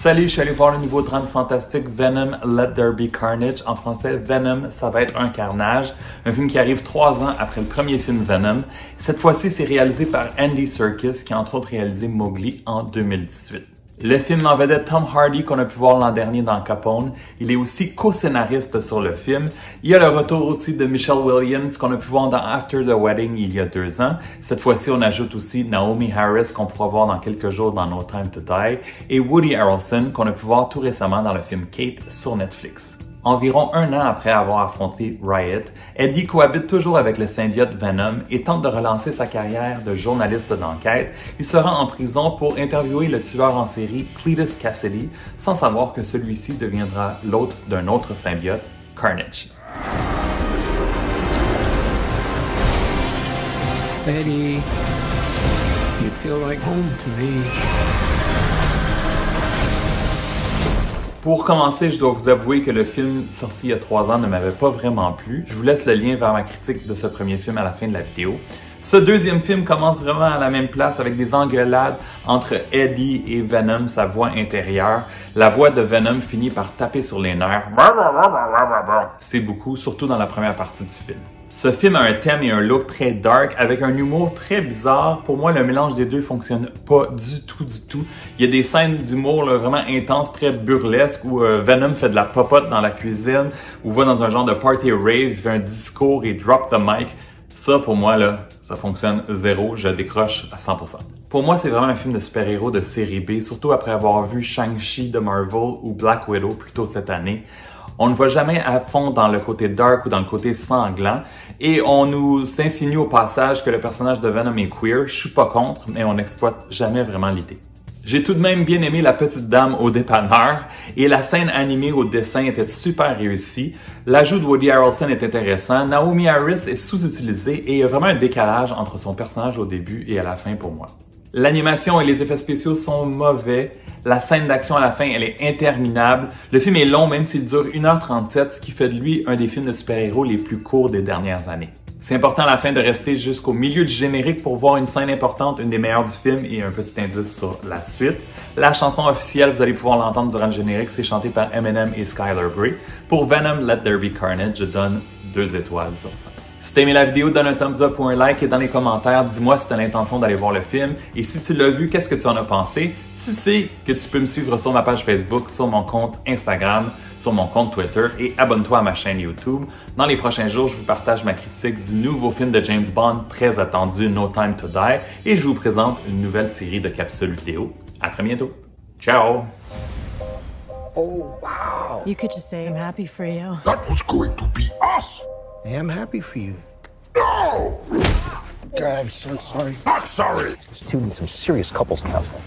Salut, je suis allé voir le nouveau drame fantastique Venom Let There Be Carnage. En français, Venom, ça va être un carnage. Un film qui arrive 3 ans après le premier film Venom. Cette fois-ci, c'est réalisé par Andy Serkis, qui a entre autres réalisé Mowgli en 2018. Le film en vedette Tom Hardy qu'on a pu voir l'an dernier dans Capone. Il est aussi co-scénariste sur le film. Il y a le retour aussi de Michelle Williams qu'on a pu voir dans After the Wedding il y a 2 ans. Cette fois-ci, on ajoute aussi Naomi Harris qu'on pourra voir dans quelques jours dans No Time to Die et Woody Harrelson qu'on a pu voir tout récemment dans le film Kate sur Netflix. Environ 1 an après avoir affronté Riot, Eddie cohabite toujours avec le symbiote Venom et tente de relancer sa carrière de journaliste d'enquête. Il se rend en prison pour interviewer le tueur en série Cletus Cassidy, sans savoir que celui-ci deviendra l'hôte d'un autre symbiote, Carnage. Eddie, you feel like home to me. Pour commencer, je dois vous avouer que le film sorti il y a 3 ans ne m'avait pas vraiment plu. Je vous laisse le lien vers ma critique de ce premier film à la fin de la vidéo. Ce deuxième film commence vraiment à la même place avec des engueulades entre Eddie et Venom, sa voix intérieure. La voix de Venom finit par taper sur les nerfs. C'est beaucoup, surtout dans la première partie du film. Ce film a un thème et un look très dark avec un humour très bizarre. Pour moi, le mélange des deux fonctionne pas du tout. Il y a des scènes d'humour vraiment intenses, très burlesques où Venom fait de la popote dans la cuisine ou va dans un genre de party rave, fait un discours et drop the mic. Ça, pour moi, là, ça fonctionne zéro. Je décroche à 100%. Pour moi, c'est vraiment un film de super-héros de série B, surtout après avoir vu Shang-Chi de Marvel ou Black Widow plus tôt cette année. On ne va jamais à fond dans le côté dark ou dans le côté sanglant et on nous insinue au passage que le personnage de Venom est queer. Je suis pas contre, mais on n'exploite jamais vraiment l'idée. J'ai tout de même bien aimé la petite dame au dépanneur et la scène animée au dessin était super réussie. L'ajout de Woody Harrelson est intéressant. Naomi Harris est sous-utilisée et il y a vraiment un décalage entre son personnage au début et à la fin pour moi. L'animation et les effets spéciaux sont mauvais. La scène d'action à la fin, elle est interminable. Le film est long, même s'il dure 1h37, ce qui fait de lui un des films de super-héros les plus courts des dernières années. C'est important à la fin de rester jusqu'au milieu du générique pour voir une scène importante, une des meilleures du film et un petit indice sur la suite. La chanson officielle, vous allez pouvoir l'entendre durant le générique, c'est chanté par Eminem et Skylar Grey. Pour Venom Let There Be Carnage, je donne 2 étoiles sur 5. Si t'as aimé la vidéo, donne un thumbs up ou un like et dans les commentaires, dis-moi si t'as l'intention d'aller voir le film. Et si tu l'as vu, qu'est-ce que tu en as pensé? Tu sais que tu peux me suivre sur ma page Facebook, sur mon compte Instagram, sur mon compte Twitter et abonne-toi à ma chaîne YouTube. Dans les prochains jours, je vous partage ma critique du nouveau film de James Bond très attendu, No Time to Die, et je vous présente une nouvelle série de capsules vidéo. À très bientôt. Ciao! Oh, wow. You could just say I'm happy for you. That was going to be us. I am happy for you. No! God, I'm so sorry. Not sorry. This two needs some serious couples counseling.